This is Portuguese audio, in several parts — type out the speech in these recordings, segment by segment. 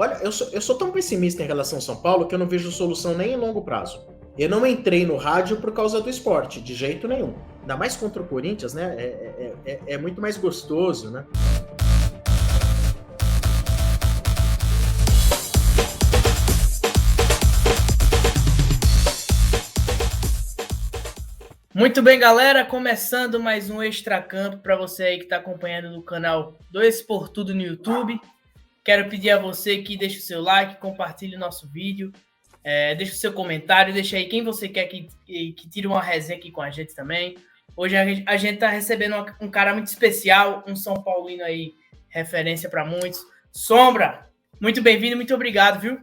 Olha, eu sou tão pessimista em relação ao São Paulo que eu não vejo solução nem em longo prazo. Eu não entrei no rádio por causa do esporte, de jeito nenhum. Ainda mais contra o Corinthians, né? É muito mais gostoso, né? Muito bem, galera, começando mais um Extracampo para você aí que está acompanhando no canal do Esportudo no YouTube. Quero pedir a você que deixe o seu like, compartilhe o nosso vídeo, deixe o seu comentário, deixe aí quem você quer que tire uma resenha aqui com a gente também. Hoje a gente está recebendo um cara muito especial, um São Paulino aí, referência para muitos. Sombra, muito bem-vindo, muito obrigado, viu?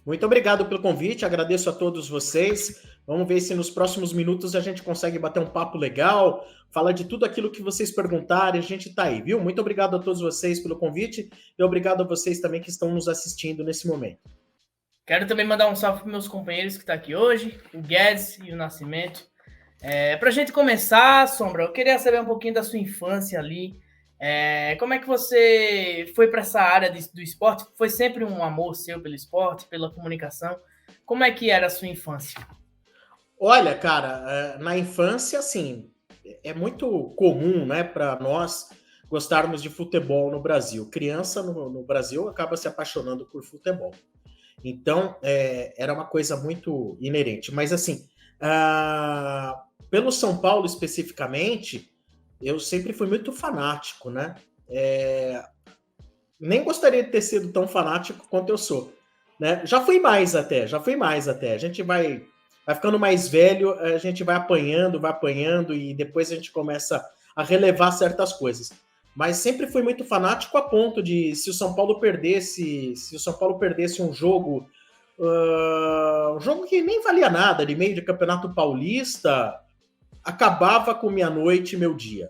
Muito obrigado pelo convite, agradeço a todos vocês. Vamos ver se nos próximos minutos a gente consegue bater um papo legal, falar de tudo aquilo que vocês perguntarem, a gente tá aí, viu? Muito obrigado a todos vocês pelo convite e obrigado a vocês também que estão nos assistindo nesse momento. Quero também mandar um salve para meus companheiros que estão aqui hoje, o Guedes e o Nascimento. Para a gente começar, Sombra, eu queria saber um pouquinho da sua infância ali. Como é que você foi para essa área do esporte? Foi sempre um amor seu pelo esporte, pela comunicação? Como é que era a sua infância? Olha, cara, na infância, assim, é muito comum, né, para nós gostarmos de futebol no Brasil. Criança no Brasil acaba se apaixonando por futebol. Então, era uma coisa muito inerente. Mas, assim, pelo São Paulo especificamente, eu sempre fui muito fanático, né? Nem gostaria de ter sido tão fanático quanto eu sou, né? Já fui mais até. A gente vai ficando mais velho, a gente vai apanhando e depois a gente começa a relevar certas coisas. Mas sempre fui muito fanático a ponto de, se o São Paulo perdesse um jogo que nem valia nada, de meio de Campeonato Paulista, acabava com minha noite e meu dia.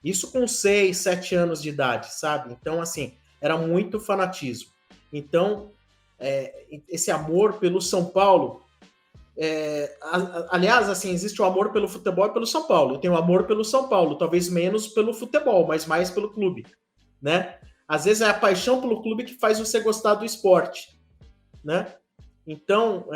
Isso com 6, 7 anos de idade, sabe? Então, assim, era muito fanatismo. Então, esse amor pelo São Paulo... aliás, assim, existe o amor pelo futebol e pelo São Paulo. Eu tenho amor pelo São Paulo, talvez menos pelo futebol, mas mais pelo clube, né? Às vezes é a paixão pelo clube que faz você gostar do esporte, né? Então,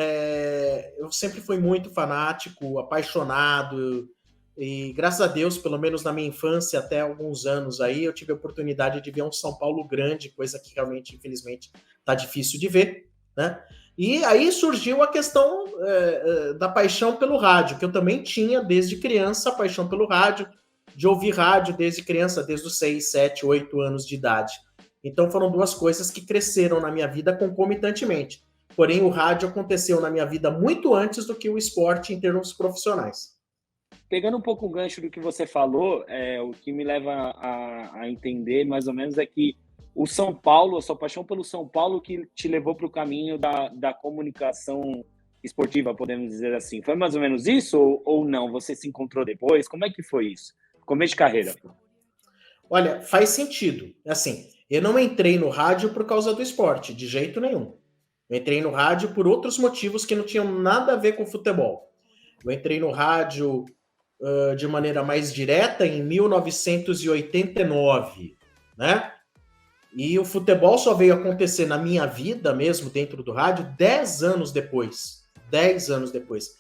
eu sempre fui muito fanático, apaixonado, e graças a Deus, pelo menos na minha infância, até alguns anos aí, eu tive a oportunidade de ver um São Paulo grande, coisa que realmente, infelizmente, tá difícil de ver, né? E aí surgiu a questão da paixão pelo rádio, que eu também tinha desde criança, a paixão pelo rádio, de ouvir rádio desde criança, desde os 6, 7, 8 anos de idade. Então foram duas coisas que cresceram na minha vida concomitantemente. Porém, o rádio aconteceu na minha vida muito antes do que o esporte em termos profissionais. Pegando um pouco o gancho do que você falou, o que me leva a entender mais ou menos é que o São Paulo, a sua paixão pelo São Paulo que te levou para o caminho da comunicação esportiva, podemos dizer assim. Foi mais ou menos isso ou não? Você se encontrou depois? Como é que foi isso? Começo de carreira. Olha, faz sentido. Assim, eu não entrei no rádio por causa do esporte, de jeito nenhum. Eu entrei no rádio por outros motivos que não tinham nada a ver com futebol. Eu entrei no rádio de maneira mais direta em 1989, né? E o futebol só veio acontecer na minha vida mesmo, dentro do rádio, 10 anos depois. 10 anos depois.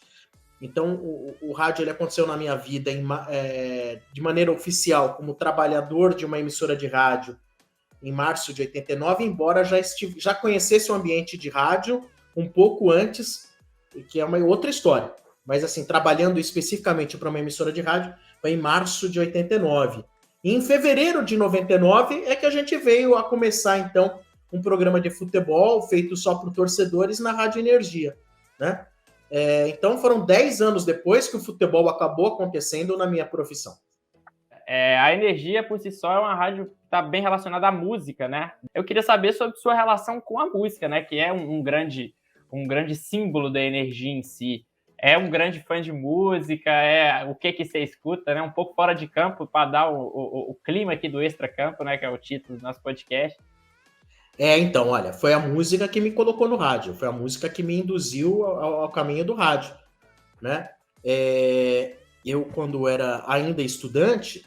Então, o rádio ele aconteceu na minha vida de maneira oficial, como trabalhador de uma emissora de rádio, em março de 89, embora já conhecesse o ambiente de rádio um pouco antes, que é uma outra história. Mas, assim, trabalhando especificamente para uma emissora de rádio, foi em março de 89. E em fevereiro de 99 é que a gente veio a começar, então, um programa de futebol feito só por torcedores na Rádio Energia, né? Então, foram 10 anos depois que o futebol acabou acontecendo na minha profissão. A Energia, por si só, é uma rádio que está bem relacionada à música, né? Eu queria saber sobre sua relação com a música, né? Que é um grande símbolo da Energia em si. É um grande fã de música, o que você escuta, né? Um pouco fora de campo, para dar o clima aqui do Extracampo, né? Que é o título do nosso podcast. Então, olha, foi a música que me colocou no rádio, foi a música que me induziu ao caminho do rádio, né? Eu, quando era ainda estudante,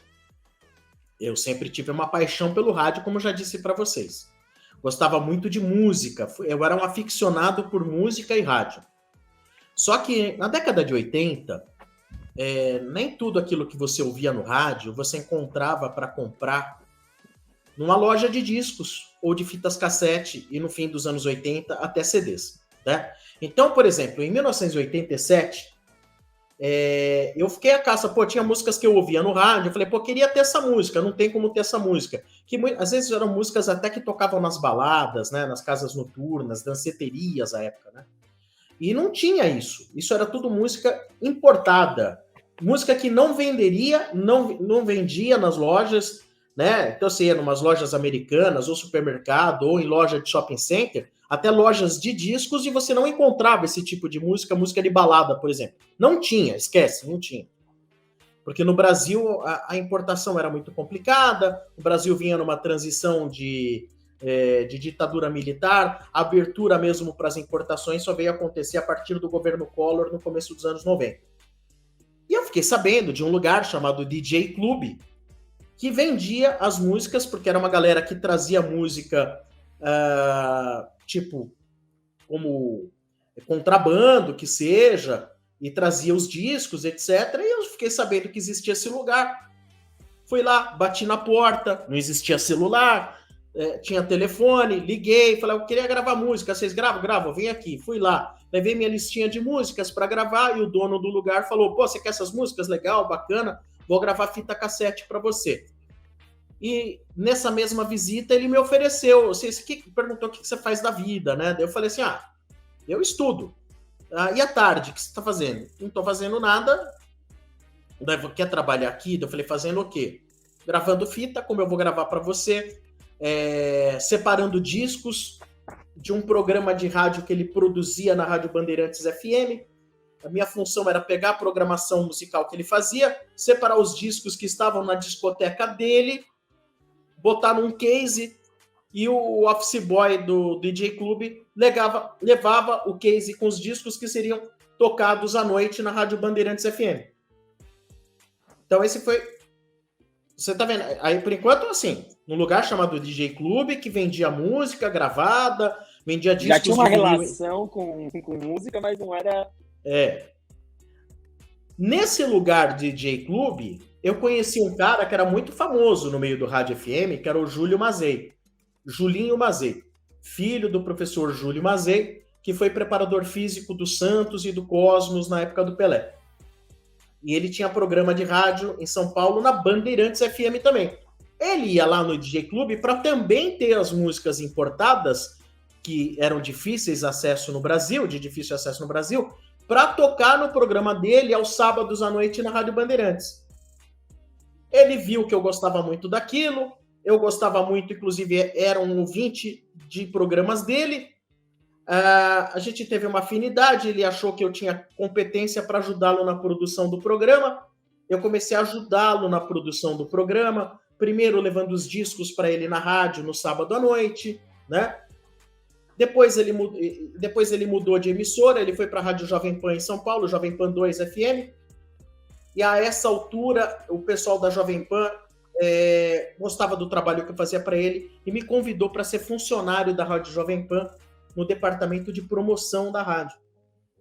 eu sempre tive uma paixão pelo rádio, como eu já disse para vocês. Gostava muito de música. Eu era um aficionado por música e rádio. Só que na década de 80, nem tudo aquilo que você ouvia no rádio você encontrava para comprar numa loja de discos ou de fitas cassete e no fim dos anos 80 até CDs. Né? Então, por exemplo, em 1987, eu fiquei a caça, tinha músicas que eu ouvia no rádio, eu falei, queria ter essa música, não tem como ter essa música. Que às vezes eram músicas até que tocavam nas baladas, né, nas casas noturnas, danceterias à época, né? E não tinha isso. Isso era tudo música importada. Música que não venderia, não vendia nas lojas, né? Então você ia em umas lojas americanas, ou supermercado, ou em loja de shopping center, até lojas de discos, e você não encontrava esse tipo de música de balada, por exemplo. Não tinha, esquece, não tinha. Porque no Brasil a importação era muito complicada, o Brasil vinha numa transição de ditadura militar, a abertura mesmo para as importações só veio acontecer a partir do governo Collor no começo dos anos 90. E eu fiquei sabendo de um lugar chamado DJ Club, que vendia as músicas, porque era uma galera que trazia música tipo, como contrabando, que seja, e trazia os discos, etc. E eu fiquei sabendo que existia esse lugar. Fui lá, bati na porta, não existia celular, tinha telefone, liguei, falei, eu queria gravar música, vocês gravam? Gravo, vem aqui. Fui lá, levei minha listinha de músicas para gravar e o dono do lugar falou, você quer essas músicas? Legal, bacana, vou gravar fita cassete para você. E nessa mesma visita ele me ofereceu, você perguntou o que você faz da vida, né? Daí eu falei assim, eu estudo. E à tarde, o que você está fazendo? Não estou fazendo nada. Daí, quer trabalhar aqui? Daí eu falei, fazendo o quê? Gravando fita, como eu vou gravar para você, separando discos de um programa de rádio que ele produzia na Rádio Bandeirantes FM. A minha função era pegar a programação musical que ele fazia, separar os discos que estavam na discoteca dele, botar num case, e o office boy do DJ Club levava o case com os discos que seriam tocados à noite na Rádio Bandeirantes FM. Então esse foi... Você tá vendo? Aí, por enquanto, assim, num lugar chamado DJ Club, que vendia música gravada, vendia discos... Já tinha uma relação com música, mas não era... Nesse lugar DJ Club, eu conheci um cara que era muito famoso no meio do rádio FM, que era o Júlio Mazei. Julinho Mazei, filho do professor Júlio Mazei, que foi preparador físico do Santos e do Cosmos na época do Pelé. E ele tinha programa de rádio em São Paulo na Bandeirantes FM também. Ele ia lá no DJ Club para também ter as músicas importadas, que eram de difícil acesso no Brasil, para tocar no programa dele aos sábados à noite na Rádio Bandeirantes. Ele viu que eu gostava muito daquilo, eu gostava muito, inclusive era um ouvinte de programas dele, a gente teve uma afinidade, ele achou que eu tinha competência para ajudá-lo na produção do programa, eu comecei a ajudá-lo na produção do programa, primeiro levando os discos para ele na rádio no sábado à noite, né? Depois ele mudou de emissora, ele foi para a Rádio Jovem Pan em São Paulo, Jovem Pan 2 FM, e a essa altura o pessoal da Jovem Pan gostava do trabalho que eu fazia para ele e me convidou para ser funcionário da Rádio Jovem Pan no departamento de promoção da rádio.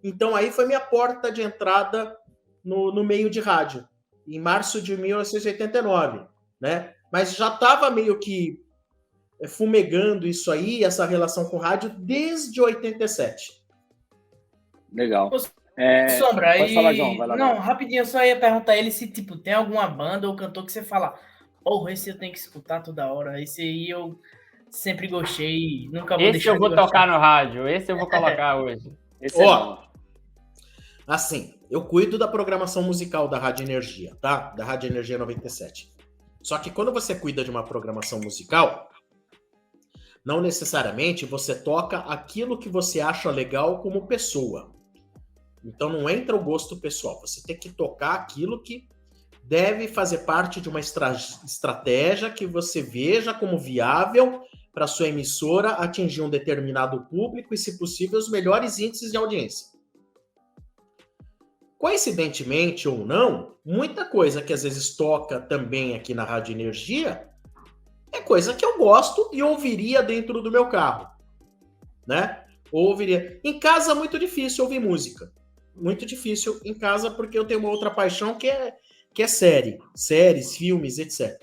Então aí foi minha porta de entrada no meio de rádio, em março de 1989, né? Mas já estava meio que fumegando isso aí, essa relação com rádio, desde 87. Legal. Sombra, pode falar, João, vai lá. Não, rapidinho, eu só ia perguntar a ele se tipo, tem alguma banda ou cantor que você fala, esse eu tenho que escutar toda hora, esse aí eu sempre gostei, nunca vou deixar Esse eu vou tocar no rádio, esse eu vou colocar hoje. Assim, eu cuido da programação musical da Rádio Energia, tá? Da Rádio Energia 97. Só que quando você cuida de uma programação musical, não necessariamente você toca aquilo que você acha legal como pessoa. Então não entra o gosto pessoal. Você tem que tocar aquilo que deve fazer parte de uma estratégia que você veja como viável para sua emissora atingir um determinado público e, se possível, os melhores índices de audiência. Coincidentemente ou não, muita coisa que às vezes toca também aqui na Rádio Energia é coisa que eu gosto e ouviria dentro do meu carro, né? Ouviria. Em casa é muito difícil ouvir música. Muito difícil em casa, porque eu tenho uma outra paixão que é séries, filmes, etc.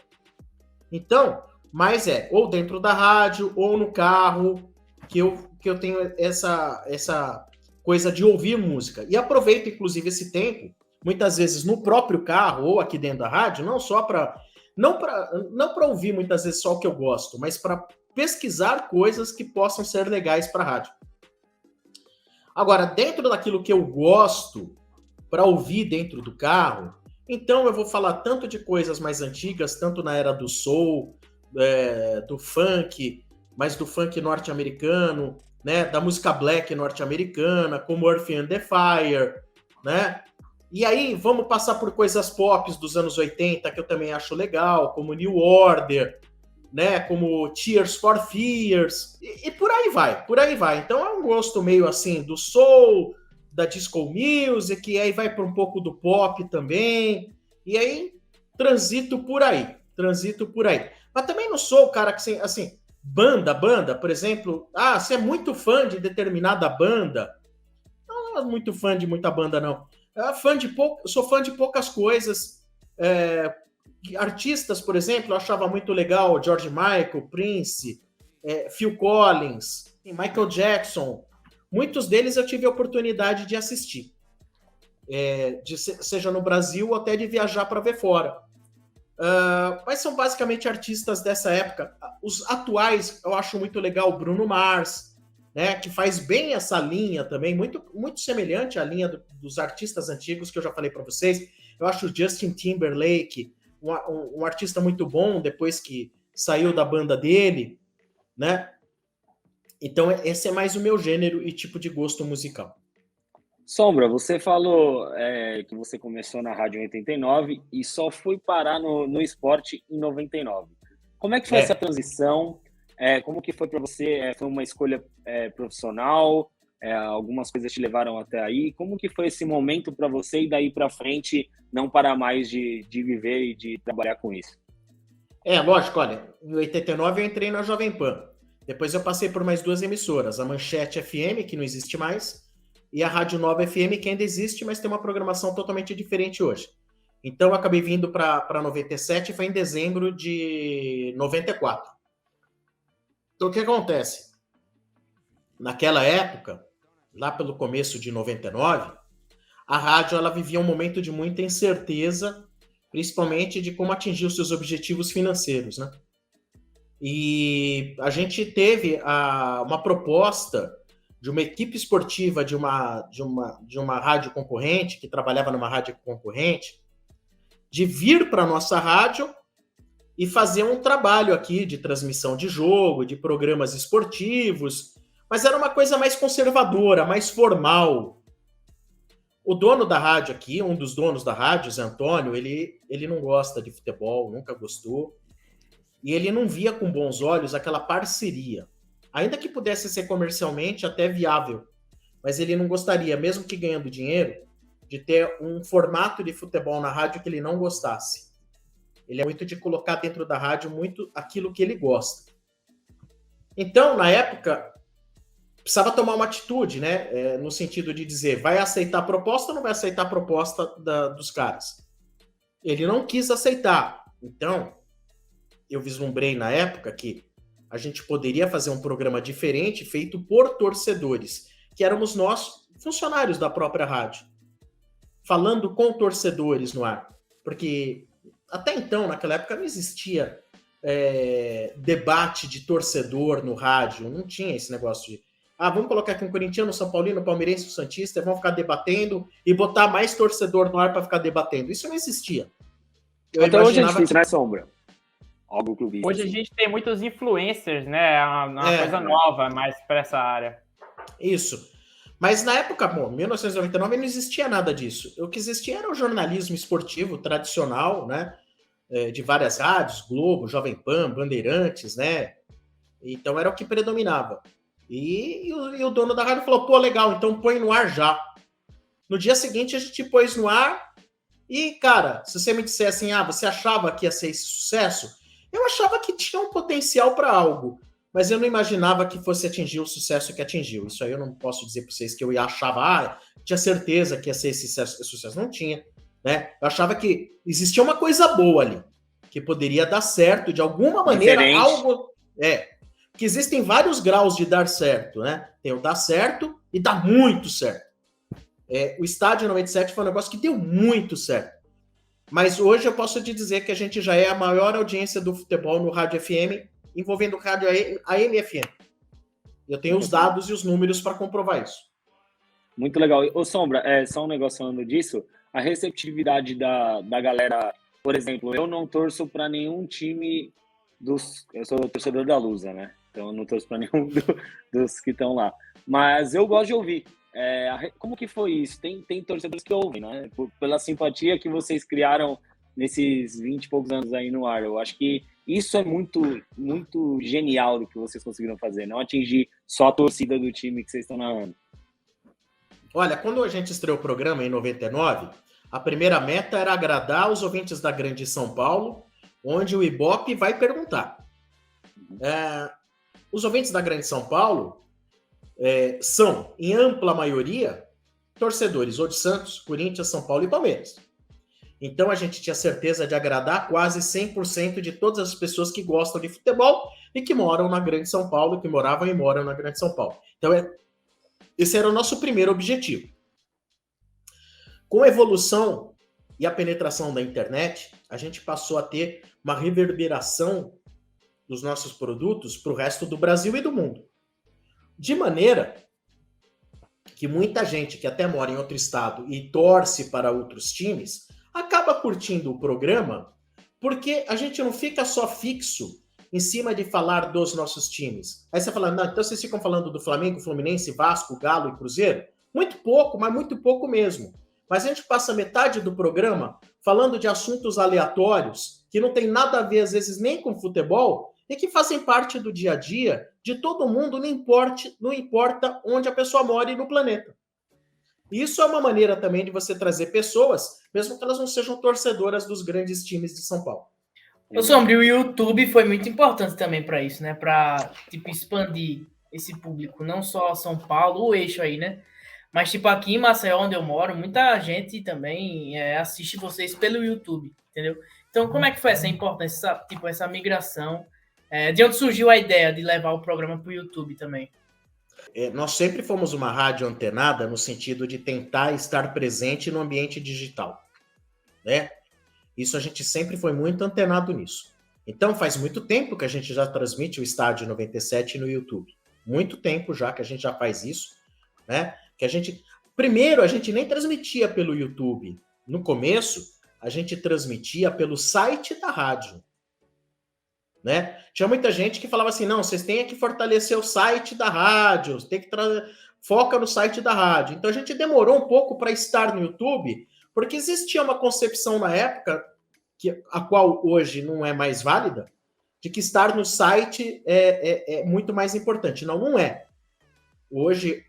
Então, mas ou dentro da rádio, ou no carro, que eu tenho essa coisa de ouvir música. E aproveito, inclusive, esse tempo, muitas vezes no próprio carro, ou aqui dentro da rádio, não só para não para ouvir muitas vezes só o que eu gosto, mas para pesquisar coisas que possam ser legais para a rádio. Agora, dentro daquilo que eu gosto para ouvir dentro do carro, então eu vou falar tanto de coisas mais antigas, tanto na era do soul, do funk, mas do funk norte-americano, né, da música black norte-americana, como Earth and the Fire, né? E aí vamos passar por coisas pop dos anos 80, que eu também acho legal, como New Order, né, como Tears for Fears, e por aí vai. Então é um gosto meio assim do soul, da disco music, e aí vai para um pouco do pop também, e aí transito por aí. Mas também não sou o cara que, assim, banda, por exemplo, você é muito fã de determinada banda. Não é muito fã de muita banda, não. Sou fã de poucas coisas. Artistas, por exemplo, eu achava muito legal George Michael, Prince, Phil Collins, Michael Jackson. Muitos deles eu tive a oportunidade de assistir, seja no Brasil ou até de viajar para ver fora. Mas são basicamente artistas dessa época. Os atuais, eu acho muito legal o Bruno Mars, né, que faz bem essa linha também, muito, muito semelhante à linha dos artistas antigos que eu já falei para vocês. Eu acho o Justin Timberlake um artista muito bom depois que saiu da banda dele, né? Então esse é mais o meu gênero e tipo de gosto musical. Sombra, você falou que você começou na rádio em 89 e só foi parar no esporte em 99. Como é que foi essa transição? Como que foi para você? Foi uma escolha profissional? Algumas coisas te levaram até aí? Como que foi esse momento para você e daí para frente não parar mais de viver e de trabalhar com isso? Lógico, olha, em 89 eu entrei na Jovem Pan. Depois eu passei por mais 2 emissoras, a Manchete FM, que não existe mais, e a Rádio Nova FM, que ainda existe, mas tem uma programação totalmente diferente hoje. Então eu acabei vindo para 97, foi em dezembro de 94. Então o que acontece? Naquela época, lá pelo começo de 99, a rádio ela vivia um momento de muita incerteza, principalmente de como atingir os seus objetivos financeiros, né? E a gente teve uma proposta de uma equipe esportiva de uma rádio concorrente, que trabalhava numa rádio concorrente, de vir para a nossa rádio e fazer um trabalho aqui de transmissão de jogo, de programas esportivos, mas era uma coisa mais conservadora, mais formal. O dono da rádio aqui, um dos donos da rádio, Zé Antônio, ele não gosta de futebol, nunca gostou, e ele não via com bons olhos aquela parceria. Ainda que pudesse ser comercialmente até viável, mas ele não gostaria, mesmo que ganhando dinheiro, de ter um formato de futebol na rádio que ele não gostasse. Ele é muito de colocar dentro da rádio muito aquilo que ele gosta. Então, na época, precisava tomar uma atitude, né? No sentido de dizer, vai aceitar a proposta ou não vai aceitar a proposta dos caras? Ele não quis aceitar. Então, eu vislumbrei na época que a gente poderia fazer um programa diferente, feito por torcedores, que éramos nós, funcionários da própria rádio, falando com torcedores no ar. Porque até então, naquela época, não existia debate de torcedor no rádio, não tinha esse negócio de vamos colocar aqui um corintiano, um são paulino, um palmeirense, um santista, vamos ficar debatendo e botar mais torcedor no ar para ficar debatendo. Isso não existia. Até hoje é difícil, né, Sombra? Algo que eu vi. Hoje a gente tem muitos influencers, né? Uma coisa nova mais para essa área. Isso. Mas na época, 1999, não existia nada disso. O que existia era o jornalismo esportivo tradicional, né? De várias rádios, Globo, Jovem Pan, Bandeirantes, né? Então era o que predominava. E o dono da rádio falou, pô, legal, então põe no ar já. No dia seguinte a gente pôs no ar e, cara, se você me disser assim, você achava que ia ser esse sucesso? Eu achava que tinha um potencial para algo, mas eu não imaginava que fosse atingir o sucesso que atingiu. Isso aí eu não posso dizer para vocês que eu achava, tinha certeza que ia ser esse sucesso. Não tinha, né? Eu achava que existia uma coisa boa ali, que poderia dar certo de alguma maneira. Diferente. Algo... que existem vários graus de dar certo, né? Tem o dar certo e dar muito certo. O Estádio 97 foi um negócio que deu muito certo. Mas hoje eu posso te dizer que a gente já é a maior audiência do futebol no rádio FM, envolvendo o rádio AM e FM. Eu tenho os dados e os números para comprovar isso. Muito legal. Ô, Sombra, só um negócio falando disso, a receptividade da galera, por exemplo, eu não torço para nenhum time eu sou torcedor da Lusa, né? Então eu não torço para nenhum dos que estão lá. Mas eu gosto de ouvir. Como que foi isso? Tem torcedores que ouvem, né? Pela simpatia que vocês criaram nesses 20 e poucos anos aí no ar. Eu acho que isso é muito, muito genial do que vocês conseguiram fazer. Não atingir só a torcida do time que vocês estão narrando. Olha, quando a gente estreou o programa em 99, a primeira meta era agradar os ouvintes da Grande São Paulo, onde o Ibope vai perguntar. Os ouvintes da Grande São Paulo são, em ampla maioria, torcedores ou de Santos, Corinthians, São Paulo e Palmeiras. Então a gente tinha certeza de agradar quase 100% de todas as pessoas que gostam de futebol e que moram na Grande São Paulo, que moravam e moram na Grande São Paulo. Então esse era o nosso primeiro objetivo. Com a evolução e a penetração da internet, a gente passou a ter uma reverberação dos nossos produtos para o resto do Brasil e do mundo. De maneira que muita gente que até mora em outro estado e torce para outros times, acaba curtindo o programa, porque a gente não fica só fixo em cima de falar dos nossos times. Aí você fala, não, então vocês ficam falando do Flamengo, Fluminense, Vasco, Galo e Cruzeiro? Muito pouco, mas muito pouco mesmo. Mas a gente passa metade do programa falando de assuntos aleatórios, que não tem nada a ver, às vezes, nem com futebol, e que fazem parte do dia a dia de todo mundo, não importa onde a pessoa mora no planeta. Isso é uma maneira também de você trazer pessoas, mesmo que elas não sejam torcedoras dos grandes times de São Paulo. O Sombrio, o YouTube foi muito importante também para isso, né? Para expandir esse público, não só São Paulo, o eixo aí, né? Mas aqui em Maceió, onde eu moro, muita gente também assiste vocês pelo YouTube, entendeu? Então, como é que foi essa importância, essa migração? De onde surgiu a ideia de levar o programa para o YouTube também? Nós sempre fomos uma rádio antenada no sentido de tentar estar presente no ambiente digital, né? Isso a gente sempre foi muito antenado nisso. Então faz muito tempo que a gente já transmite o Estádio 97 no YouTube. Muito tempo já que a gente já faz isso, né? Primeiro, a gente nem transmitia pelo YouTube. No começo, a gente transmitia pelo site da rádio. Né? Tinha muita gente que falava assim, não, vocês têm que fortalecer o site da rádio, tem que foca no site da rádio. Então a gente demorou um pouco para estar no YouTube, porque existia uma concepção na época, a qual hoje não é mais válida, de que estar no site é muito mais importante. Não é. Hoje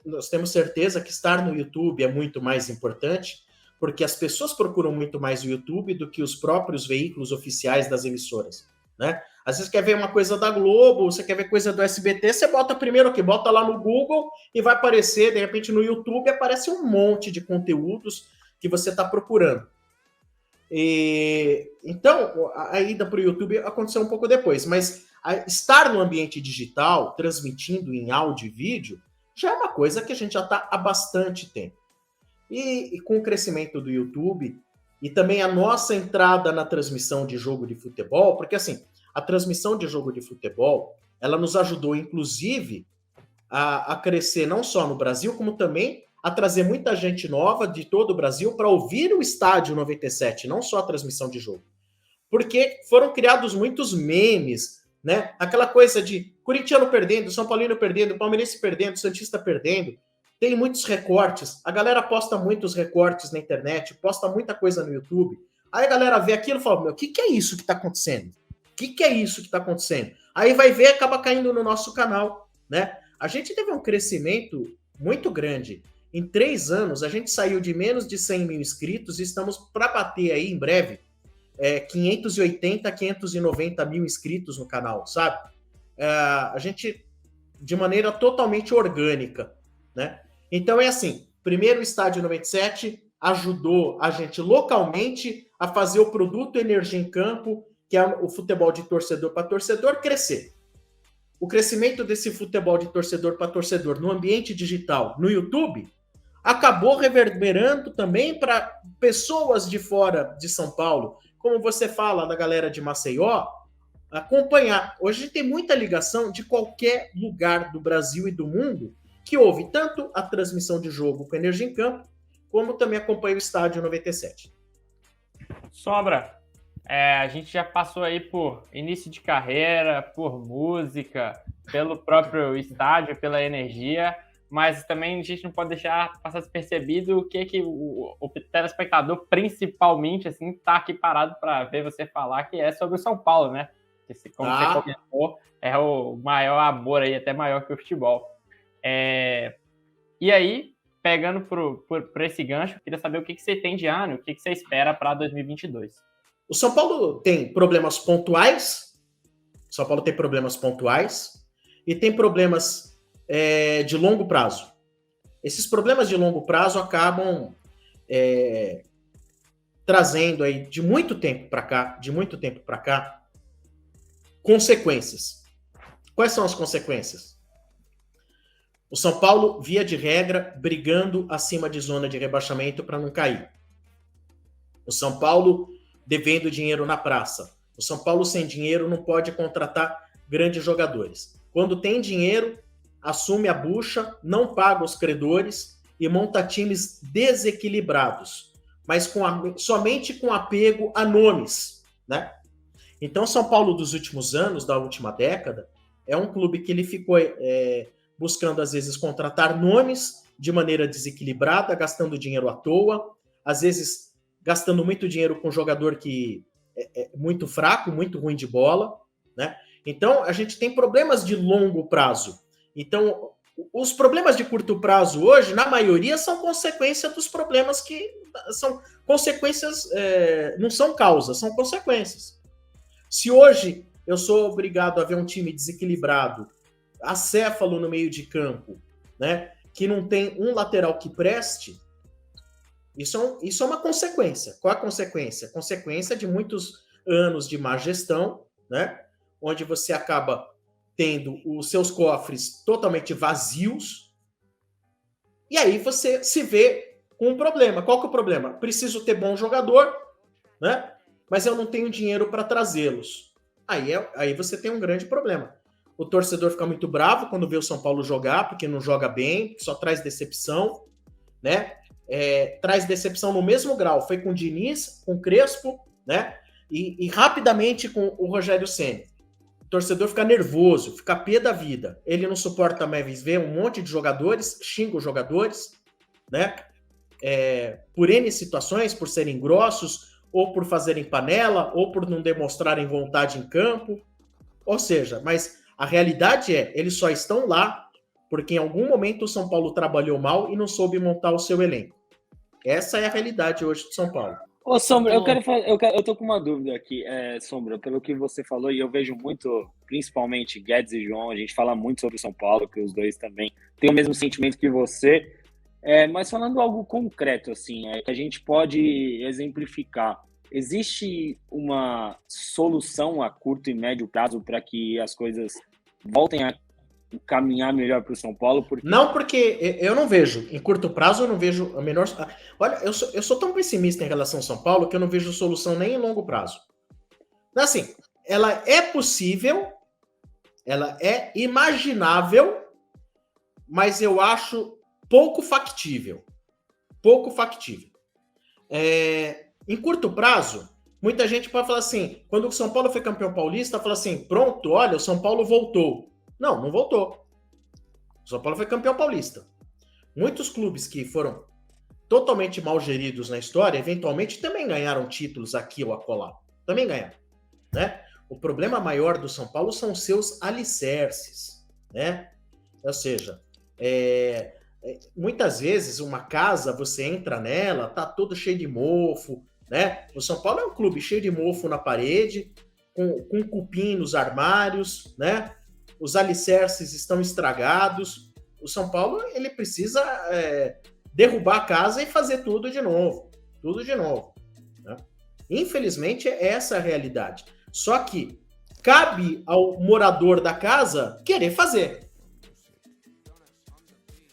nós temos certeza que estar no YouTube é muito mais importante, porque as pessoas procuram muito mais o YouTube do que os próprios veículos oficiais das emissoras. Né? Às vezes quer ver uma coisa da Globo, você quer ver coisa do SBT, você bota primeiro o quê? Bota lá no Google e vai aparecer, de repente no YouTube aparece um monte de conteúdos que você está procurando. Então, a ida para o YouTube aconteceu um pouco depois, mas estar no ambiente digital, transmitindo em áudio e vídeo, já é uma coisa que a gente já está há bastante tempo. E com o crescimento do YouTube e também a nossa entrada na transmissão de jogo de futebol, porque assim, a transmissão de jogo de futebol, ela nos ajudou, inclusive, a crescer não só no Brasil, como também a trazer muita gente nova de todo o Brasil para ouvir o Estádio 97, não só a transmissão de jogo. Porque foram criados muitos memes, né? Aquela coisa de corintiano perdendo, São Paulino perdendo, palmeirense perdendo, santista perdendo. Tem muitos recortes. A galera posta muitos recortes na internet, posta muita coisa no YouTube. Aí a galera vê aquilo e fala, meu, o que é isso que está acontecendo? O que é isso que está acontecendo? Aí vai ver e acaba caindo no nosso canal, né? A gente teve um crescimento muito grande. Em 3 anos, a gente saiu de menos de 100 mil inscritos e estamos para bater aí, em breve, 580, 590 mil inscritos no canal, sabe? A gente, de maneira totalmente orgânica, né? Então é assim, primeiro o Estádio 97 ajudou a gente localmente a fazer o produto Energia em Campo, que é o futebol de torcedor para torcedor, crescer. O crescimento desse futebol de torcedor para torcedor no ambiente digital, no YouTube, acabou reverberando também para pessoas de fora de São Paulo, como você fala da galera de Maceió, acompanhar. Hoje tem muita ligação de qualquer lugar do Brasil e do mundo que ouve tanto a transmissão de jogo com Energia em Campo, como também acompanha o Estádio 97. Sombra, a gente já passou aí por início de carreira, por música, pelo próprio estádio, pela energia, mas também a gente não pode deixar passar despercebido o que o telespectador, principalmente, assim, tá aqui parado para ver você falar, que é sobre o São Paulo, né? Que, como você comentou, é o maior amor aí, até maior que o futebol. E aí, pegando por esse gancho, queria saber o que você tem de ano, o que você espera para 2022. O São Paulo tem problemas pontuais, e tem problemas de longo prazo. Esses problemas de longo prazo acabam trazendo aí de muito tempo para cá, consequências. Quais são as consequências? O São Paulo, via de regra, brigando acima de zona de rebaixamento para não cair. O São Paulo devendo dinheiro na praça. O São Paulo sem dinheiro não pode contratar grandes jogadores. Quando tem dinheiro, assume a bucha, não paga os credores e monta times desequilibrados, mas somente com apego a nomes, né? Então, São Paulo dos últimos anos, da última década, é um clube que ele ficou buscando, às vezes, contratar nomes de maneira desequilibrada, gastando dinheiro à toa, às vezes gastando muito dinheiro com um jogador que é muito fraco, muito ruim de bola, né? Então, a gente tem problemas de longo prazo. Então, os problemas de curto prazo hoje, na maioria, são consequência dos problemas que são consequências, não são causas, são consequências. Se hoje eu sou obrigado a ver um time desequilibrado, acéfalo no meio de campo, né, que não tem um lateral que preste, isso é uma consequência. Qual é a consequência? Consequência de muitos anos de má gestão, né, onde você acaba tendo os seus cofres totalmente vazios, e aí você se vê com um problema. Qual que é o problema? Preciso ter bom jogador, né, mas eu não tenho dinheiro para trazê-los. Aí você tem um grande problema. O torcedor fica muito bravo quando vê o São Paulo jogar, porque não joga bem, só traz decepção, né? Traz decepção no mesmo grau. Foi com o Diniz, com o Crespo, né? E rapidamente com o Rogério Ceni. O torcedor fica nervoso, fica pé da vida. Ele não suporta mais ver um monte de jogadores, xinga os jogadores, né? Por N situações, por serem grossos, ou por fazerem panela, ou por não demonstrarem vontade em campo. Ou seja, mas a realidade eles só estão lá porque em algum momento o São Paulo trabalhou mal e não soube montar o seu elenco. Essa é a realidade hoje do São Paulo. Ô, Sombra, eu tô com uma dúvida aqui, Sombra, pelo que você falou, e eu vejo muito, principalmente Guedes e João, a gente fala muito sobre o São Paulo, que os dois também têm o mesmo sentimento que você, mas falando algo concreto, assim, que a gente pode exemplificar, existe uma solução a curto e médio prazo para que as coisas voltem a caminhar melhor para o São Paulo? Não, porque eu não vejo, em curto prazo eu não vejo a menor... Olha, eu sou tão pessimista em relação ao São Paulo que eu não vejo solução nem em longo prazo. Assim, ela é possível, ela é imaginável, mas eu acho pouco factível. Pouco factível. Em curto prazo, muita gente pode falar assim, quando o São Paulo foi campeão paulista, fala assim, pronto, olha, o São Paulo voltou. Não voltou. O São Paulo foi campeão paulista. Muitos clubes que foram totalmente mal geridos na história, eventualmente também ganharam títulos aqui ou acolá. Também ganharam, né? O problema maior do São Paulo são os seus alicerces, né? Ou seja, muitas vezes uma casa, você entra nela, tá todo cheio de mofo, né? O São Paulo é um clube cheio de mofo na parede, com cupim nos armários, né? Os alicerces estão estragados. O São Paulo, ele precisa derrubar a casa e fazer tudo de novo. Tudo de novo. Né? Infelizmente, essa é a realidade. Só que cabe ao morador da casa querer fazer.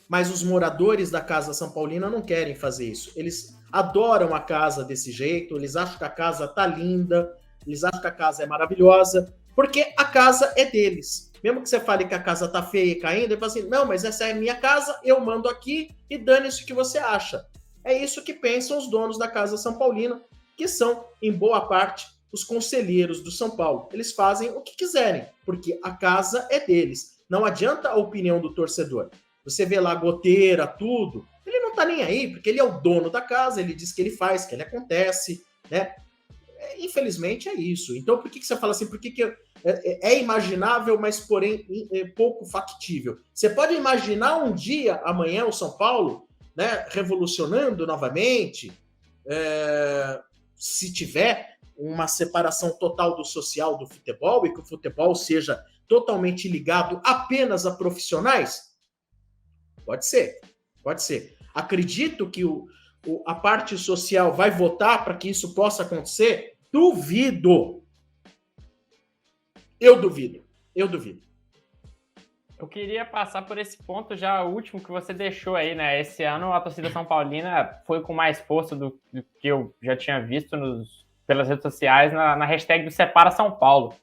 Mas os moradores da casa São Paulina não querem fazer isso. Eles adoram a casa desse jeito, eles acham que a casa tá linda, eles acham que a casa é maravilhosa, porque a casa é deles. Mesmo que você fale que a casa tá feia e caindo, ele fala assim, não, mas essa é a minha casa, eu mando aqui e dane-se o que você acha. É isso que pensam os donos da casa São Paulina, que são, em boa parte, os conselheiros do São Paulo. Eles fazem o que quiserem, porque a casa é deles. Não adianta a opinião do torcedor. Você vê lá goteira, tudo, ele não tá nem aí, porque ele é o dono da casa, ele diz que ele faz, que ele acontece, né? Infelizmente é isso. Então por que você fala assim, por que é imaginável, mas porém pouco factível? Você pode imaginar um dia, amanhã, o São Paulo, né, revolucionando novamente, se tiver uma separação total do social do futebol e que o futebol seja totalmente ligado apenas a profissionais? Pode ser, pode ser. Acredito que a parte social vai votar para que isso possa acontecer? Duvido. Eu duvido. Eu queria passar por esse ponto já último que você deixou aí, né? Esse ano a torcida São Paulina foi com mais força do que eu já tinha visto pelas redes sociais na hashtag do Separa São Paulo.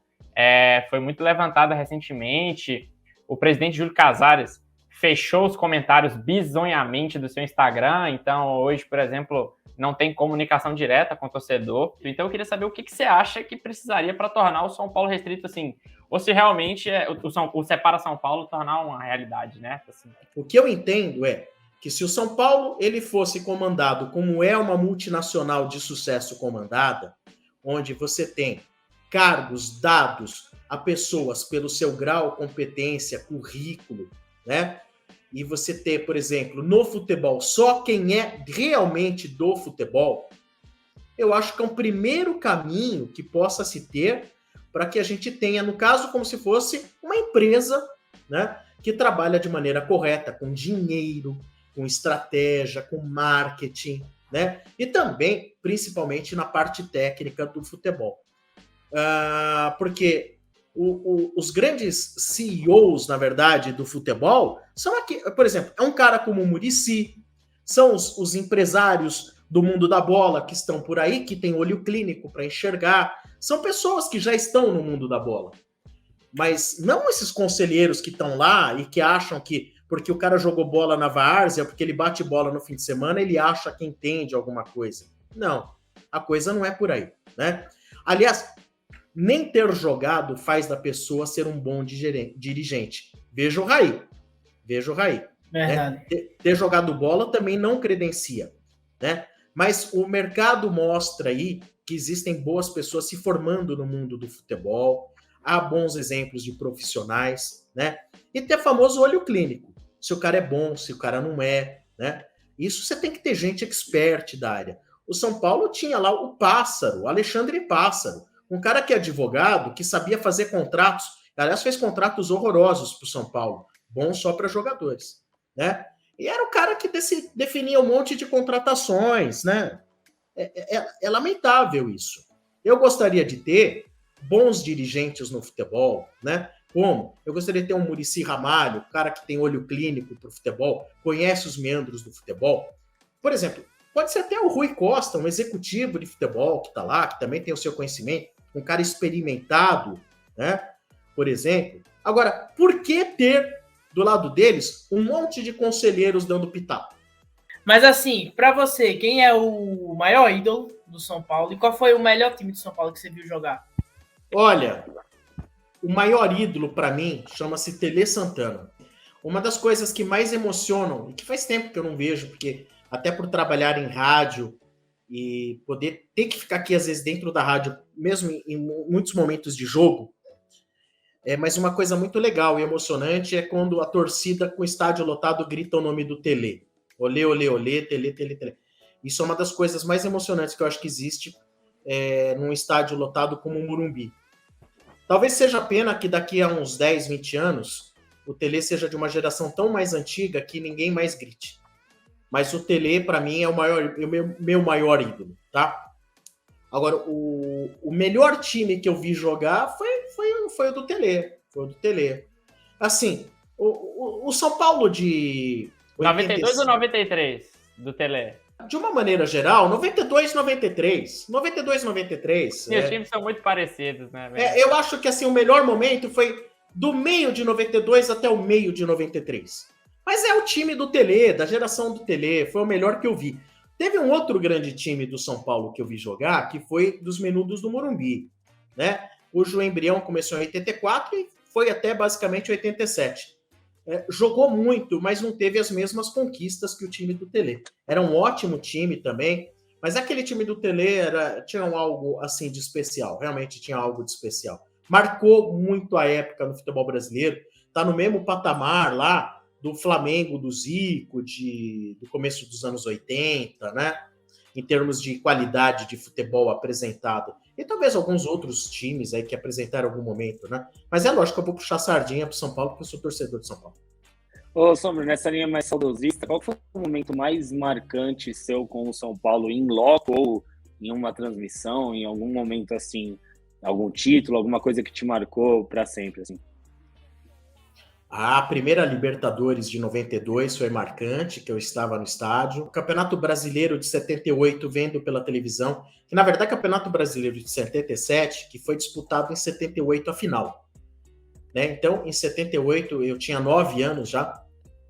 Foi muito levantada recentemente. O presidente Júlio Casares fechou os comentários bizonhamente do seu Instagram, então hoje, por exemplo, não tem comunicação direta com o torcedor. Então eu queria saber o que você acha que precisaria para tornar o São Paulo restrito assim, ou se realmente o Separa São Paulo tornar uma realidade, né? Assim. O que eu entendo é que se o São Paulo ele fosse comandado como é uma multinacional de sucesso comandada, onde você tem cargos dados a pessoas pelo seu grau, competência, currículo, né? E você ter, por exemplo, no futebol, só quem é realmente do futebol, eu acho que é um primeiro caminho que possa se ter para que a gente tenha, no caso, como se fosse uma empresa, né, que trabalha de maneira correta, com dinheiro, com estratégia, com marketing, né? E também, principalmente, na parte técnica do futebol. Porque os grandes CEOs, na verdade, do futebol, são aqui, por exemplo, é um cara como o Muricy, são os empresários do mundo da bola que estão por aí, que tem olho clínico para enxergar, são pessoas que já estão no mundo da bola. Mas não esses conselheiros que estão lá e que acham que porque o cara jogou bola na várzea, porque ele bate bola no fim de semana, ele acha que entende alguma coisa. Não, a coisa não é por aí, né? Aliás, nem ter jogado faz da pessoa ser um bom dirigente. Veja o Raí. Verdade. Né? Ter jogado bola também não credencia, né? Mas o mercado mostra aí que existem boas pessoas se formando no mundo do futebol, há bons exemplos de profissionais, né? E ter famoso olho clínico. Se o cara é bom, se o cara não é, né? Isso você tem que ter gente expert da área. O São Paulo tinha lá o Pássaro, o Alexandre Pássaro, um cara que é advogado, que sabia fazer contratos, aliás, fez contratos horrorosos para o São Paulo, bons só para jogadores, né? E era o cara que definia um monte de contratações, né? É lamentável isso. Eu gostaria de ter bons dirigentes no futebol, né? Como? Eu gostaria de ter um Muricy Ramalho, cara que tem olho clínico para o futebol, conhece os meandros do futebol. Por exemplo, pode ser até o Rui Costa, um executivo de futebol que está lá, que também tem o seu conhecimento, um cara experimentado, né? Por exemplo. Agora, por que ter do lado deles um monte de conselheiros dando pitaco? Mas assim, para você, quem é o maior ídolo do São Paulo e qual foi o melhor time do São Paulo que você viu jogar? Olha, o maior ídolo para mim chama-se Tele Santana. Uma das coisas que mais emocionam, e que faz tempo que eu não vejo, porque até por trabalhar em rádio e poder ter que ficar aqui às vezes dentro da rádio, mesmo em muitos momentos de jogo, mas uma coisa muito legal e emocionante é quando a torcida com o estádio lotado grita o nome do Tele. Olê, olê, olê, Tele, Tele, Tele. Isso é uma das coisas mais emocionantes que eu acho que existe num estádio lotado como o Morumbi. Talvez seja a pena que daqui a uns 10, 20 anos, o Tele seja de uma geração tão mais antiga que ninguém mais grite. Mas o Tele, para mim, é o meu maior ídolo, tá? Agora, o melhor time que eu vi jogar foi o do Tele. Foi o do Tele. Assim, o São Paulo de 92 ou 93 do Tele? De uma maneira geral, 92, 93. 92, 93. Os times são muito parecidos, né? Eu acho que assim, o melhor momento foi do meio de 92 até o meio de 93. Mas é o time do Tele, da geração do Tele, foi o melhor que eu vi. Teve um outro grande time do São Paulo que eu vi jogar, que foi dos Menudos do Morumbi, né? O embrião começou em 84 e foi até basicamente 87. Jogou muito, mas não teve as mesmas conquistas que o time do Tele. Era um ótimo time também, mas aquele time do Tele tinha algo assim de especial, realmente tinha algo de especial. Marcou muito a época no futebol brasileiro, tá no mesmo patamar lá do Flamengo, do Zico, do começo dos anos 80, né? Em termos de qualidade de futebol apresentado. E talvez alguns outros times aí que apresentaram em algum momento, né? Mas é lógico que eu vou puxar sardinha pro São Paulo, porque eu sou torcedor de São Paulo. Ô, Sombra, nessa linha mais saudosista, qual foi o momento mais marcante seu com o São Paulo em loco ou em uma transmissão, em algum momento assim, algum título, alguma coisa que te marcou para sempre, assim? A primeira Libertadores de 92 foi marcante, que eu estava no estádio. O Campeonato Brasileiro de 78, vendo pela televisão, que na verdade é o Campeonato Brasileiro de 77, que foi disputado em 78 a final. Né? Então, em 78, eu tinha 9 anos já,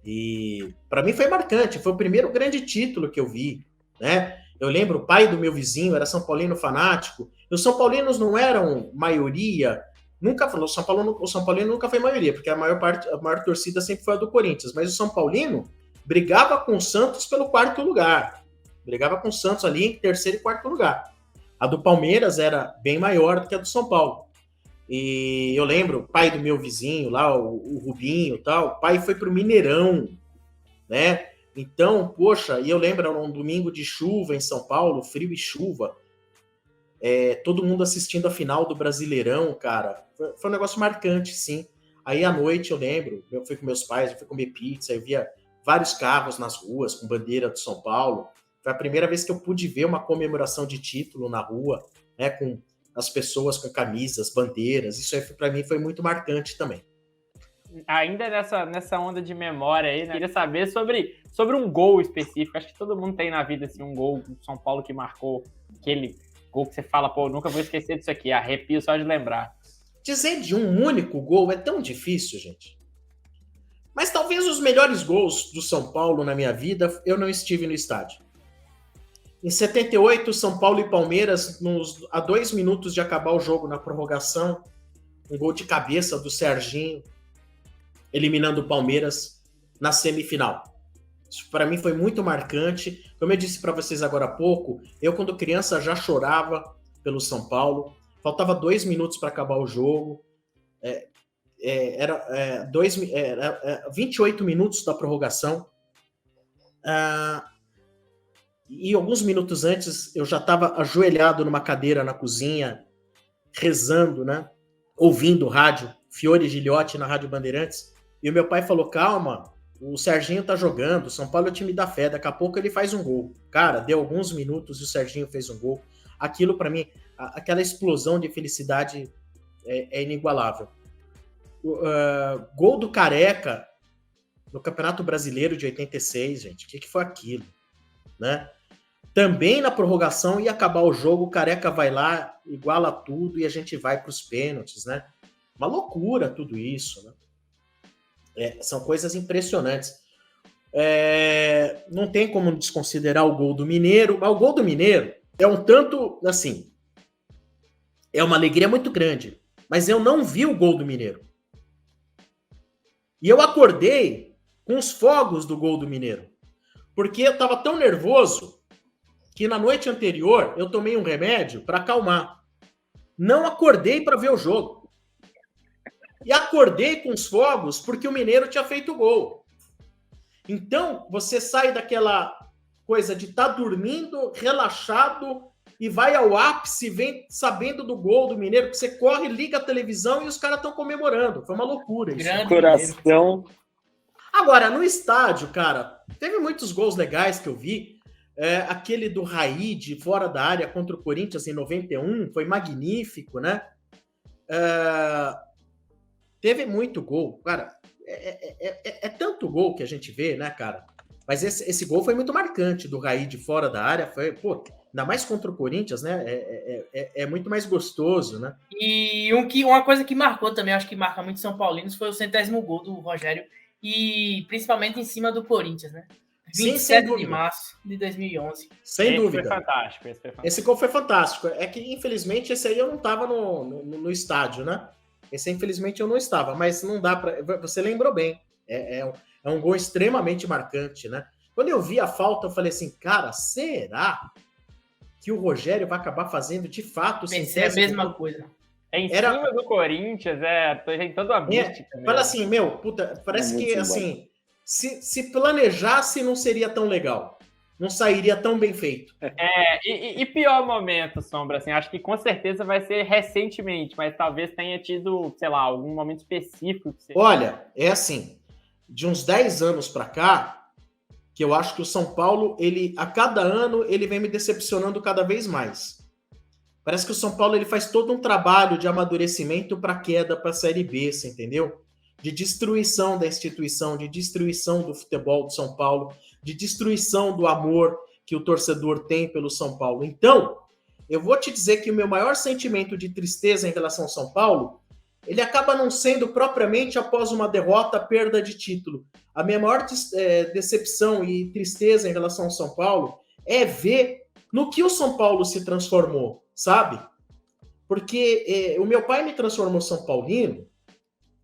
e para mim foi marcante, foi o primeiro grande título que eu vi. Né? Eu lembro, o pai do meu vizinho era São Paulino fanático, e os São Paulinos não eram maioria. Nunca falou, o São Paulino nunca foi maioria, porque a maior torcida sempre foi a do Corinthians, mas o São Paulino brigava com o Santos pelo 4º lugar. Brigava com o Santos ali em 3º e 4º lugar. A do Palmeiras era bem maior do que a do São Paulo. E eu lembro, o pai do meu vizinho lá, o Rubinho e tal, o pai foi pro Mineirão, né? Então, poxa, e eu lembro, era um domingo de chuva em São Paulo, frio e chuva, todo mundo assistindo a final do Brasileirão, cara. Foi um negócio marcante, sim. Aí à noite, eu lembro, eu fui com meus pais, eu fui comer pizza, eu via vários carros nas ruas com bandeira do São Paulo. Foi a primeira vez que eu pude ver uma comemoração de título na rua, né, com as pessoas com camisas, bandeiras. Isso aí, para mim, foi muito marcante também. Ainda nessa onda de memória aí, né? Queria saber sobre um gol específico. Acho que todo mundo tem na vida assim, um gol do São Paulo que marcou aquele gol que você fala, pô, nunca vou esquecer disso aqui, arrepio só de lembrar. Dizer de um único gol é tão difícil, gente. Mas talvez os melhores gols do São Paulo na minha vida, eu não estive no estádio. Em 78, São Paulo e Palmeiras, a 2 minutos de acabar o jogo na prorrogação, um gol de cabeça do Serginho, eliminando o Palmeiras na semifinal. Isso para mim foi muito marcante. Como eu disse para vocês agora há pouco, eu quando criança já chorava pelo São Paulo. Faltava 2 minutos para acabar o jogo. Era 28 minutos da prorrogação. E alguns minutos antes eu já estava ajoelhado numa cadeira na cozinha, rezando, né? Ouvindo rádio, Fiore Giliotti na Rádio Bandeirantes. E o meu pai falou, calma, o Serginho tá jogando, o São Paulo é o time da fé, daqui a pouco ele faz um gol. Cara, deu alguns minutos e o Serginho fez um gol. Aquilo para mim, aquela explosão de felicidade é inigualável. Gol do Careca no Campeonato Brasileiro de 86, gente, o que foi aquilo? Né? Também na prorrogação ia acabar o jogo, o Careca vai lá, iguala tudo e a gente vai para os pênaltis, né? Uma loucura tudo isso, né? São coisas impressionantes. Não tem como desconsiderar o gol do Mineiro, mas o gol do Mineiro é um tanto, assim, é uma alegria muito grande, mas eu não vi o gol do Mineiro. E eu acordei com os fogos do gol do Mineiro, porque eu estava tão nervoso que na noite anterior eu tomei um remédio para acalmar. Não acordei para ver o jogo. E acordei com os fogos porque o Mineiro tinha feito o gol. Então, você sai coisa de estar dormindo, relaxado, e vai ao ápice, vem sabendo do gol do Mineiro, que você corre, liga a televisão e os caras estão comemorando. Foi uma loucura isso. Grande Coração. Agora, no estádio, cara, teve muitos gols legais que eu vi. Aquele do Raid fora da área contra o Corinthians em 91 foi magnífico, né? Teve muito gol. Cara, é tanto gol que a gente vê, né, cara? Mas esse gol foi muito marcante do Raid fora da área. Foi, pô, ainda mais contra o Corinthians, né? É muito mais gostoso, né? E uma coisa que marcou também, acho que marca muito São Paulinos, foi o 100º gol do Rogério, e principalmente em cima do Corinthians, né? 27 de março de 2011. Sem dúvida. Foi fantástico, esse gol foi fantástico. É que, infelizmente, esse aí eu não estava no estádio, né? Esse, infelizmente, eu não estava. Mas não dá para... Você lembrou bem. É um gol extremamente marcante, né? Quando eu vi a falta, eu falei assim, cara, será que o Rogério vai acabar fazendo, de fato... Pensei a mesma coisa. Em cima do Corinthians, tem toda a mística. Fala assim, meu, puta, parece que, assim... Se planejasse, não seria tão legal. Não sairia tão bem feito. E pior momento, Sombra, assim, acho que com certeza vai ser recentemente, mas talvez tenha tido, sei lá, algum momento específico. Olha, é assim, de uns 10 anos para cá, que eu acho que o São Paulo, a cada ano, ele vem me decepcionando cada vez mais. Parece que o São Paulo ele faz todo um trabalho de amadurecimento para queda para a Série B, você entendeu? De destruição da instituição, de destruição do futebol do São Paulo, de destruição do amor que o torcedor tem pelo São Paulo. Então, eu vou te dizer que o meu maior sentimento de tristeza em relação ao São Paulo, ele acaba não sendo propriamente após uma derrota, perda de título. A minha maior decepção e tristeza em relação ao São Paulo é ver no que o São Paulo se transformou, sabe? Porque o meu pai me transformou São Paulino,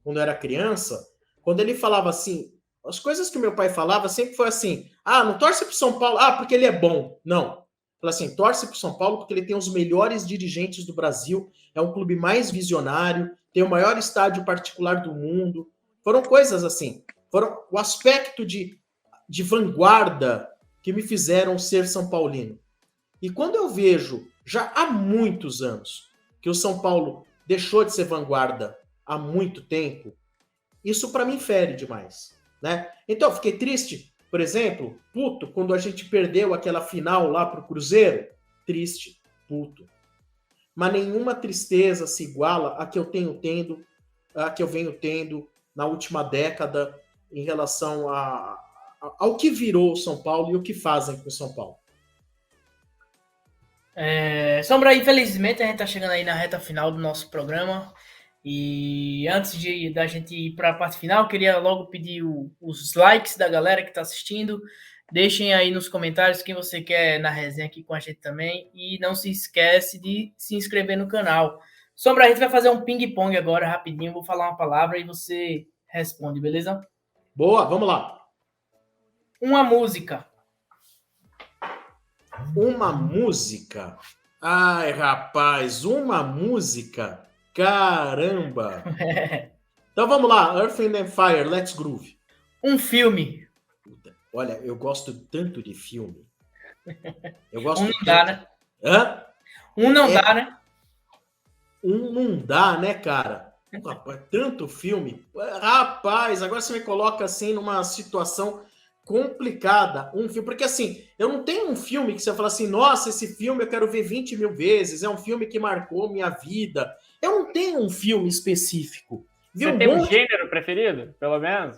quando eu era criança, quando ele falava assim, as coisas que o meu pai falava sempre foi assim, não torce pro São Paulo, porque ele é bom. Não. Fala assim, torce pro São Paulo porque ele tem os melhores dirigentes do Brasil, é um clube mais visionário, tem o maior estádio particular do mundo. Foram coisas assim, foram o aspecto de vanguarda que me fizeram ser São Paulino. E quando eu vejo, já há muitos anos, que o São Paulo deixou de ser vanguarda há muito tempo, isso para mim fere demais, né? Então, eu fiquei triste, por exemplo, puto, quando a gente perdeu aquela final lá pro Cruzeiro, triste, puto. Mas nenhuma tristeza se iguala a que eu venho tendo na última década em relação ao que virou o São Paulo e o que fazem com o São Paulo. Sombra, infelizmente a gente tá chegando aí na reta final do nosso programa. E antes da gente ir para a parte final, queria logo pedir os likes da galera que está assistindo. Deixem aí nos comentários quem você quer na resenha aqui com a gente também. E não se esquece de se inscrever no canal. Sombra, a gente vai fazer um ping-pong agora, rapidinho. Vou falar uma palavra e você responde, beleza? Boa, vamos lá. Uma música. Uma música? Ai, rapaz, uma música... Caramba! Então vamos lá, Earth, Wind and Fire, Let's Groove. Um filme. Olha, eu gosto tanto de filme. Eu gosto não dá, né? Hã? Não dá, né? Não dá, né, cara? Rapaz, tanto filme. Rapaz, agora você me coloca assim numa situação complicada. Um filme, porque assim, eu não tenho um filme que você fala assim, nossa, esse filme eu quero ver 20 mil vezes, é um filme que marcou minha vida. Eu não tenho um filme específico. Você tem um gênero preferido, pelo menos?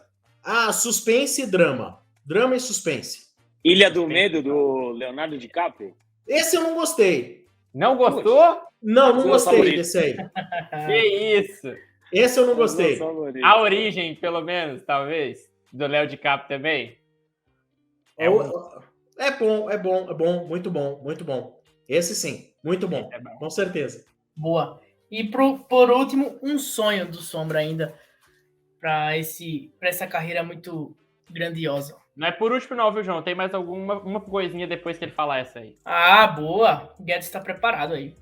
Suspense e drama. Drama e suspense. Ilha do Medo, do Leonardo DiCaprio? Esse eu não gostei. Não gostou? Não gostei desse aí. Que isso? Esse eu não gostei. A Origem, pelo menos, talvez, do Léo DiCaprio também? É bom, muito bom. Esse sim, muito bom, com certeza. Boa. E por último, um sonho do Sombra ainda para essa carreira muito grandiosa. Não é por último não, viu, João? Tem mais uma coisinha depois que ele falar essa aí. Boa. O Guedes está preparado aí.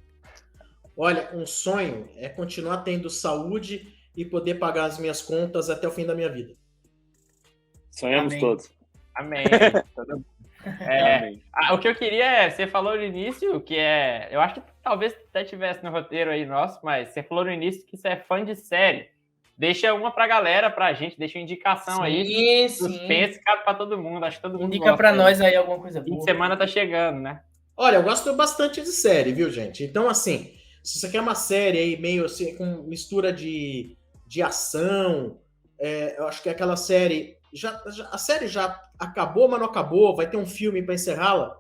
Olha, um sonho é continuar tendo saúde e poder pagar as minhas contas até o fim da minha vida. Sonhamos Amém. todos. Amém. O que eu queria você falou no início, que eu acho que talvez até tivesse no roteiro aí nosso, mas você falou no início que você é fã de série. Deixa uma pra galera, pra gente, deixa uma indicação aí. Suspense, cabe pra todo mundo, acho que todo mundo indica pra nós aí alguma coisa boa. Fim de semana tá chegando, né? Olha, eu gosto bastante de série, viu, gente? Então, assim, se você quer uma série aí meio assim, com mistura de ação, eu acho que aquela série... a série já acabou, mas não acabou, vai ter um filme para encerrá-la,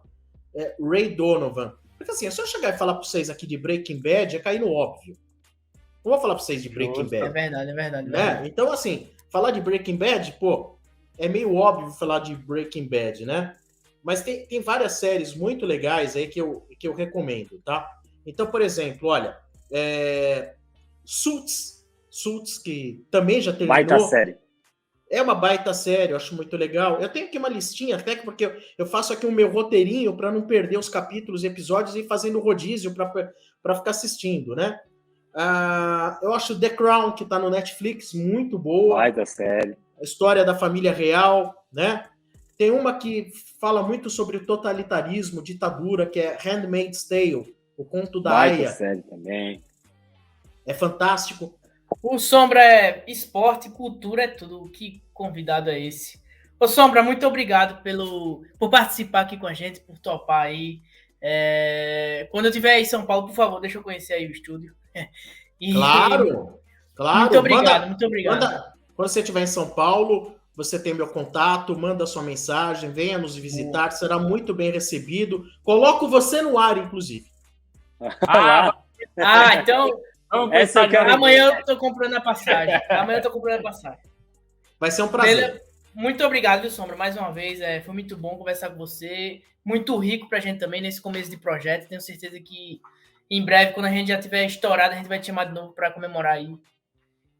Ray Donovan. Porque assim, se eu chegar e falar para vocês aqui de Breaking Bad, é cair no óbvio. Não vou falar para vocês de Breaking Bad. É verdade. Né? Então, assim, falar de Breaking Bad, pô, é meio óbvio falar de Breaking Bad, né? Mas tem várias séries muito legais aí que eu recomendo, tá? Então, por exemplo, olha, Suits, que também já terminou. Baita série. É uma baita série, eu acho muito legal. Eu tenho aqui uma listinha até, porque eu faço aqui o meu roteirinho para não perder os capítulos e episódios e ir fazendo rodízio para ficar assistindo, né? Eu acho The Crown, que está no Netflix, muito boa. Baita série. A história da família real, né? Tem uma que fala muito sobre o totalitarismo, ditadura, que é Handmaid's Tale, o conto da Aya. Baita série também. É fantástico. O Sombra é esporte, cultura, é tudo. Que convidado é esse? Ô Sombra, muito obrigado por participar aqui com a gente, por topar aí. Quando eu estiver em São Paulo, por favor, deixa eu conhecer aí o estúdio. Claro. Muito obrigado, muito obrigado. Quando você estiver em São Paulo, você tem meu contato, manda sua mensagem, venha nos visitar, será muito bem recebido. Coloco você no ar, inclusive. Então... Amanhã eu tô comprando a passagem. Vai ser um prazer. Muito obrigado, viu, Sombra, mais uma vez. Foi muito bom conversar com você. Muito rico pra gente também nesse começo de projeto. Tenho certeza que em breve, quando a gente já tiver estourado, a gente vai te chamar de novo para comemorar aí.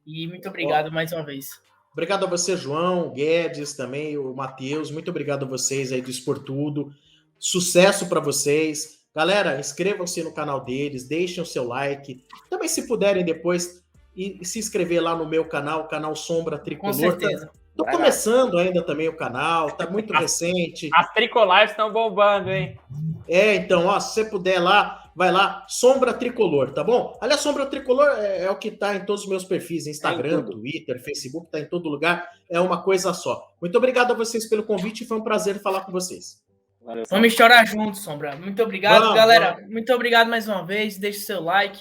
E muito obrigado mais uma vez. Obrigado a você, João, o Guedes também, o Matheus. Muito obrigado a vocês aí do Expor Tudo. Sucesso para vocês. Galera, inscrevam-se no canal deles, deixem o seu like. Também, se puderem depois, e se inscrever lá no meu canal, o canal Sombra Tricolor. Com certeza. Tô começando ainda também o canal, tá muito recente. As Tricolives estão bombando, hein? Então, se você puder lá, vai lá, Sombra Tricolor, tá bom? Aliás, Sombra Tricolor é o que tá em todos os meus perfis, Instagram, Twitter, Facebook, tá em todo lugar, é uma coisa só. Muito obrigado a vocês pelo convite, foi um prazer falar com vocês. Valeu, vamos chorar juntos, Sombra. Muito obrigado, galera. Muito obrigado mais uma vez. Deixe seu like.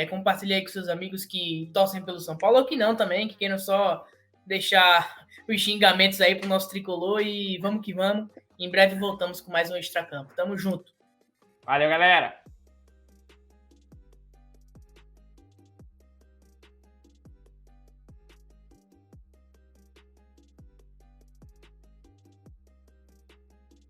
Compartilhe aí com seus amigos que torcem pelo São Paulo ou que não também, que queiram só deixar os xingamentos aí pro nosso tricolor. E vamos que vamos. Em breve voltamos com mais um Extracampo. Tamo junto. Valeu, galera.